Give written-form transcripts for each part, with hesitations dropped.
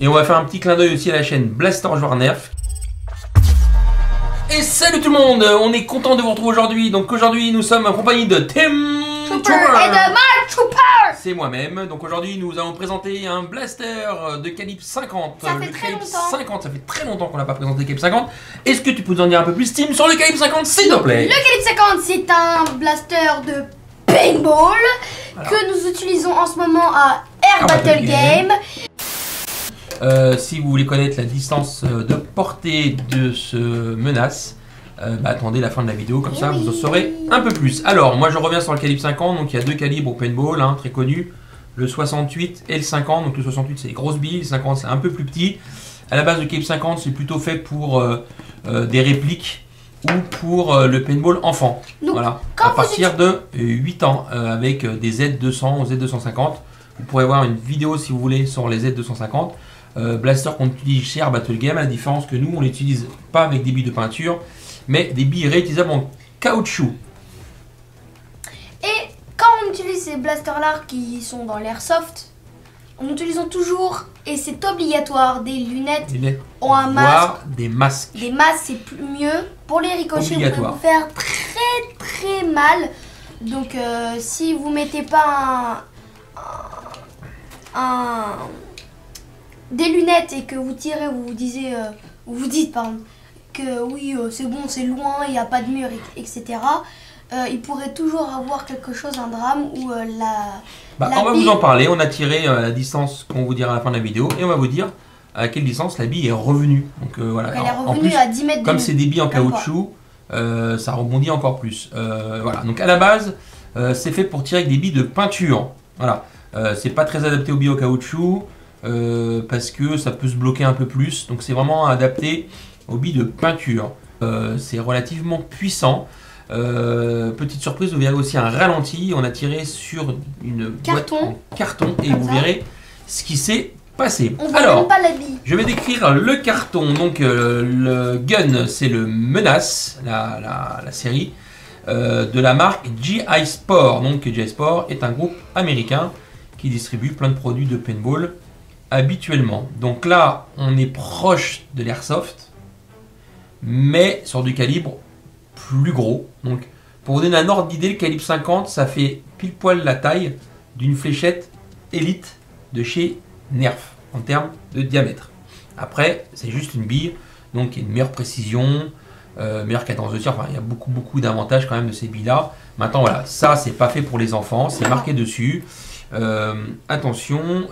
Et on va faire un petit clin d'œil aussi à la chaîne Blaster Joueur Nerf. Et salut tout le monde, on est content de vous retrouver aujourd'hui. Donc aujourd'hui nous sommes en compagnie de Tim Trooper et de Mark Trooper. C'est moi-même. Donc aujourd'hui nous allons présenter un blaster de calibre 50. Ça fait très longtemps. 50, ça fait très longtemps qu'on n'a pas présenté le calibre 50. Est-ce que tu peux nous en dire un peu plus, Tim, sur le calibre 50, s'il te plaît? Le calibre 50, c'est un blaster de paintball que nous utilisons en ce moment à Air Battle Game. Si vous voulez connaître la distance de portée de ce menace, attendez la fin de la vidéo, comme ça vous en saurez un peu plus. Alors, moi je reviens sur le calibre 50, donc il y a deux calibres au paintball, hein, très connus, le 68 et le 50. Donc le 68 c'est les grosses billes, le 50 c'est un peu plus petit. À la base, le calibre 50 c'est plutôt fait pour des répliques ou pour le paintball enfant. Donc, voilà, à partir de 8 ans, avec des Z200 ou Z250. Vous pourrez voir une vidéo si vous voulez sur les Z250. Blaster qu'on utilise chez Air Battle Game, à la différence que nous on l'utilise pas avec des billes de peinture, mais des billes réutilisables en caoutchouc. Et quand on utilise ces blasters là qui sont dans l'airsoft, on utilise toujours, et c'est obligatoire, des lunettes ou un masque. Des masques. Des masques c'est plus mieux. Pour les ricochets vous pouvez vous faire très mal. Donc si vous mettez pas des lunettes et que vous tirez, vous vous dites que oui c'est bon, c'est loin, il n'y a pas de mur, etc. Il pourrait toujours avoir quelque chose, un drame ou on va vous en parler. On a tiré la distance qu'on vous dira à la fin de la vidéo et on va vous dire à quelle distance la bille est revenue. Donc voilà. Elle est revenue à 10 mètres. Comme c'est des billes en caoutchouc, ça rebondit encore plus. Voilà. Donc à la base, c'est fait pour tirer avec des billes de peinture. Voilà. C'est pas très adapté aux billes au caoutchouc. Parce que ça peut se bloquer un peu plus, donc c'est vraiment adapté aux billes de peinture. C'est relativement puissant. Petite surprise, vous verrez aussi un ralenti. On a tiré sur une boîte en carton et vous verrez ce qui s'est passé. Alors, je vais décrire le carton. Donc le gun, c'est le Menace, la série de la marque GI Sport. Donc GI Sport est un groupe américain qui distribue plein de produits de paintball habituellement. Donc là, on est proche de l'airsoft, mais sur du calibre plus gros. Donc, pour vous donner un ordre d'idée, le calibre 50, ça fait pile poil la taille d'une fléchette élite de chez Nerf en termes de diamètre. Après, c'est juste une bille, donc il y a une meilleure précision, meilleure cadence de tir. Enfin, il y a beaucoup d'avantages quand même de ces billes-là. Maintenant, voilà, ça, c'est pas fait pour les enfants, c'est marqué dessus. Attention,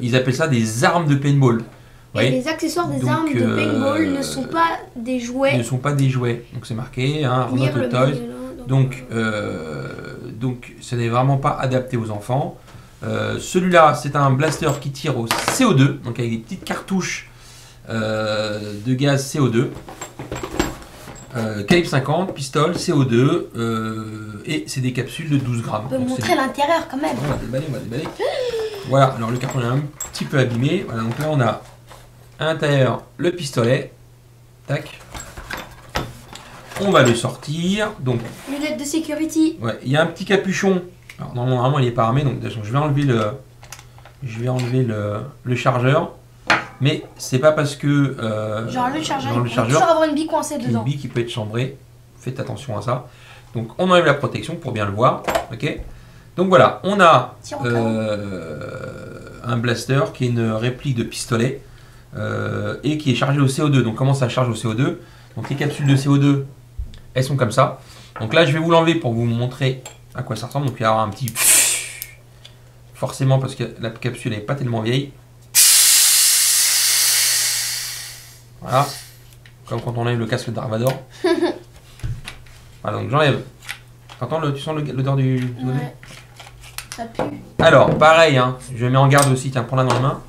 ils appellent ça des armes de paintball. Et les accessoires des armes de paintball ne sont pas des jouets. Ne sont pas des jouets. Donc c'est marqué, hein, not a toy. Donc ce n'est vraiment pas adapté aux enfants. Celui-là, c'est un blaster qui tire au CO2, donc avec des petites cartouches de gaz CO2. Calibre 50, pistole, CO2, et c'est des capsules de 12 grammes. On peut montrer l'intérieur quand même. On va déballer. Voilà, alors le carton est un petit peu abîmé. Voilà, donc là on a à l'intérieur le pistolet. Tac. On va le sortir. Donc, lunettes de sécurité. Ouais, il y a un petit capuchon. Alors normalement il n'est pas armé, donc je vais enlever le chargeur. Mais c'est pas parce que genre le chargeur, il peut toujours avoir une bille coincée dedans. Une bille qui peut être chambrée. Faites attention à ça. Donc on enlève la protection pour bien le voir. Ok. Donc voilà, on a un blaster qui est une réplique de pistolet et qui est chargé au CO2. Donc comment ça charge au CO2? Donc les capsules de CO2, elles sont comme ça. Donc là je vais vous l'enlever pour vous montrer à quoi ça ressemble. Donc il va y avoir un petit forcément parce que la capsule n'est pas tellement vieille. Voilà, comme quand on enlève le casque de Dark Vador. Voilà, donc j'enlève. Tu sens l'odeur du ouais, ça pue. Alors, pareil, hein, je mets en garde aussi. Tiens, prends-la dans les mains.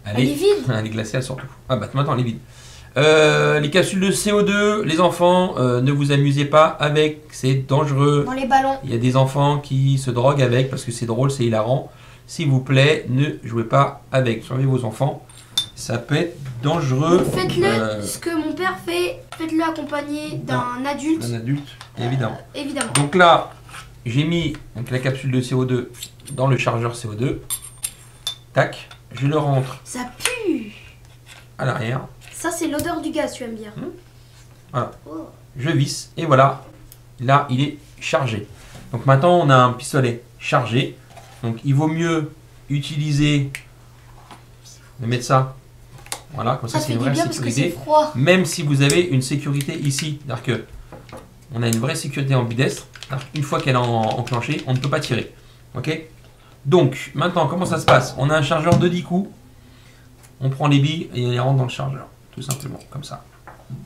Elle est vide. Elle est glacée, surtout. Ah bah maintenant, elle est vide. Les capsules de CO2, les enfants, ne vous amusez pas avec, c'est dangereux. Dans les ballons. Il y a des enfants qui se droguent avec parce que c'est drôle, c'est hilarant. S'il vous plaît, ne jouez pas avec. Surveillez vos enfants. Ça peut être dangereux. Faites-le, ce que mon père fait, faites-le accompagné d'un adulte. D'un adulte, évidemment. Évidemment. Donc là, j'ai mis la capsule de CO2 dans le chargeur CO2. Tac. je le rentre Ça pue. à l'arrière. Ça, c'est l'odeur du gaz, tu vas me dire. Voilà. Oh. Je visse et voilà. Là, il est chargé. Donc maintenant, on a un pistolet chargé. Donc il vaut mieux utiliser, de mettre ça. Voilà, comme ça, Ça c'est fait une du vraie bien parce que c'est sécurité. froid. Même si vous avez une sécurité ici. C'est-à-dire que on a une vraie sécurité ambidestre. Une fois qu'elle est enclenchée, on ne peut pas tirer. Ok? Donc, maintenant, comment ça se passe? On a un chargeur de 10 coups. On prend les billes et on les rentre dans le chargeur. Tout simplement, comme ça.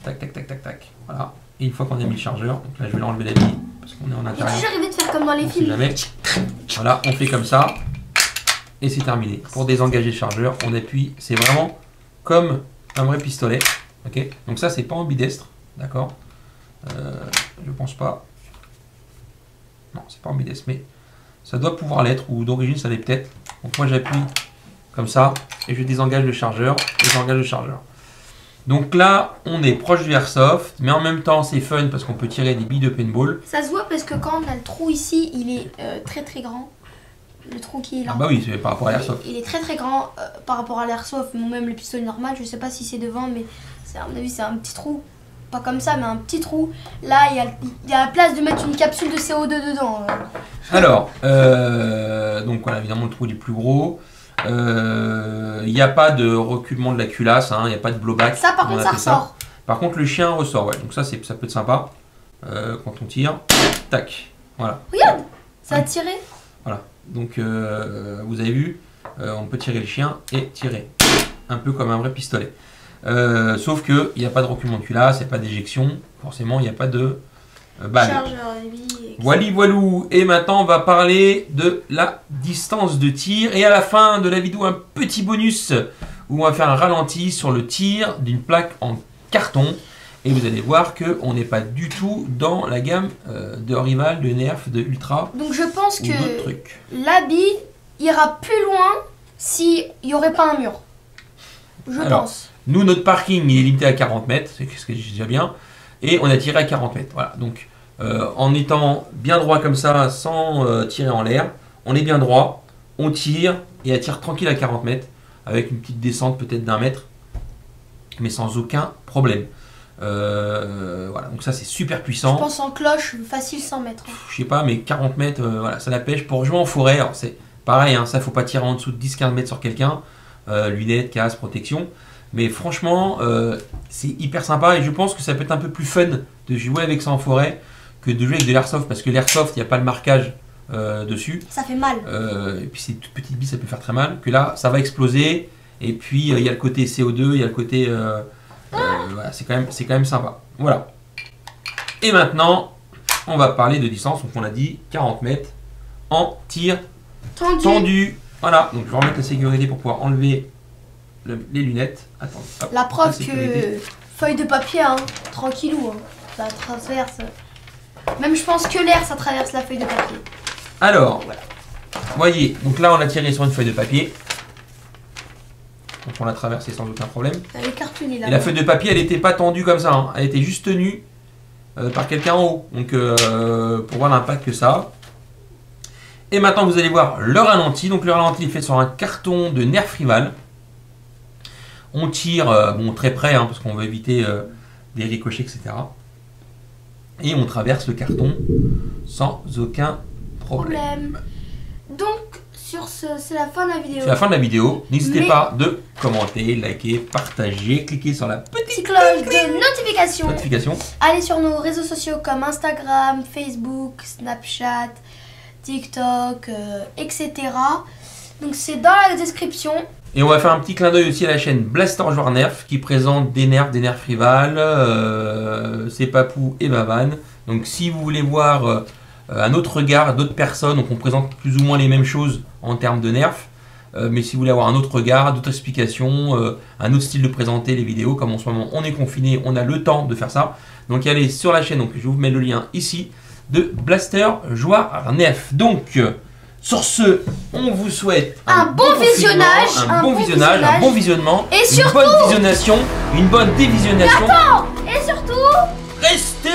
Tac, tac, tac, tac, tac. Voilà. Et une fois qu'on a mis le chargeur, donc là, je vais l'enlever la bille parce qu'on est en Mais intérieur. tu arrivé de faire comme dans les On sait films. jamais. Voilà, on fait comme ça. Et c'est terminé. Pour désengager le chargeur, on appuie. C'est vraiment comme un vrai pistolet. Ok? Donc ça, c'est pas ambidestre. D'accord? Je pense pas. Non, c'est pas ambidestre, mais ça doit pouvoir l'être, ou d'origine ça l'est peut-être. Donc moi j'appuie comme ça, et je désengage le chargeur, et j'engage le chargeur. Donc là, on est proche du airsoft, mais en même temps c'est fun parce qu'on peut tirer des billes de paintball. Ça se voit parce que quand on a le trou ici, il est très très grand. Le trou qui est là. Ah bah oui, c'est par rapport à l'airsoft. Il est très très grand par rapport à l'airsoft, ou même le pistolet normal. Je sais pas si c'est devant, mais à mon avis c'est un petit trou. Pas comme ça, mais un petit trou. Là, il y a la place de mettre une capsule de CO2 dedans. Alors, donc voilà, évidemment le trou il est plus gros. Il n'y a pas de reculement de la culasse, il n'y a pas de blowback. Ça par on contre ça appelle ressort. Par contre le chien ressort, ouais. Donc ça peut être sympa. Quand on tire, tac, voilà. Regarde, ça a tiré. Voilà, donc vous avez vu, on peut tirer le chien et tirer. Un peu comme un vrai pistolet. Sauf qu'il n'y a pas de reculement de culasse, il n'y a pas d'éjection, forcément il n'y a pas de balle. Chargeur, vie, Voili voilou. Et maintenant on va parler de la distance de tir. Et à la fin de la vidéo, un petit bonus où on va faire un ralenti sur le tir d'une plaque en carton. Et vous allez voir qu'on n'est pas du tout dans la gamme de Rival, de Nerf, de Ultra. Donc je pense ou d'autres que trucs. l'habit ira plus loin s'il n'y aurait pas un mur. Je pense. Nous, notre parking il est limité à 40 mètres, c'est ce que j'ai déjà bien. Et on a tiré à 40 mètres. Voilà. Donc en étant bien droit comme ça, sans tirer en l'air, on est bien droit, on tire et elle tire tranquille à 40 mètres, avec une petite descente peut-être d'1 mètre, mais sans aucun problème. Voilà, donc ça c'est super puissant. Je pense en cloche, facile 100 mètres. Je sais pas, mais 40 mètres, voilà, ça la pêche. Pour jouer en forêt, alors c'est pareil, ça faut pas tirer en dessous de 10-15 mètres sur quelqu'un. Lunettes, casque, protection. Mais franchement, c'est hyper sympa et je pense que ça peut être un peu plus fun de jouer avec ça en forêt que de jouer avec de l'airsoft, parce que l'airsoft, il n'y a pas le marquage dessus. Ça fait mal. Et puis c'est une toute petite bille, ça peut faire très mal. Que là, ça va exploser. Et puis il y a le côté CO2, il y a le côté... voilà, c'est quand même sympa. Voilà. Et maintenant, on va parler de distance. Donc on a dit 40 mètres en tir tendu. Voilà, donc je vais remettre la sécurité pour pouvoir enlever les lunettes. Attends, hop, la preuve la que feuille de papier, tranquillou, ça traverse. Même je pense que l'air, ça traverse la feuille de papier. Alors, voilà. Voyez, donc là on a tiré sur une feuille de papier. Donc on l'a traversé sans aucun problème. Elle est cartonnée là. Et la feuille de papier, elle n'était pas tendue comme ça. Elle était juste tenue par quelqu'un en haut. Donc pour voir l'impact que ça a. Et maintenant vous allez voir le ralenti. Donc le ralenti est fait sur un carton de Nerf Rival. On tire très près parce qu'on veut éviter des ricochets, etc. Et on traverse le carton sans aucun problème. Donc sur ce, c'est la fin de la vidéo. C'est la fin de la vidéo. N'hésitez pas de commenter, liker, partager, cliquer sur la petite cloche de notification. Allez sur nos réseaux sociaux comme Instagram, Facebook, Snapchat, TikTok, etc. Donc c'est dans la description. Et on va faire un petit clin d'œil aussi à la chaîne Blaster Joueur Nerf qui présente des Nerf Rival, c'est Papou et Bavan. Donc si vous voulez voir un autre regard d'autres personnes, donc on présente plus ou moins les mêmes choses en termes de Nerf, mais si vous voulez avoir un autre regard, d'autres explications, un autre style de présenter les vidéos, comme en ce moment on est confiné, on a le temps de faire ça. Donc allez sur la chaîne, donc je vous mets le lien ici, de Blaster Joueur Nerf. Donc sur ce, on vous souhaite un bon visionnage, un bon visionnement, et surtout, une bonne visionnation, une bonne dévisionnation. Et surtout, restez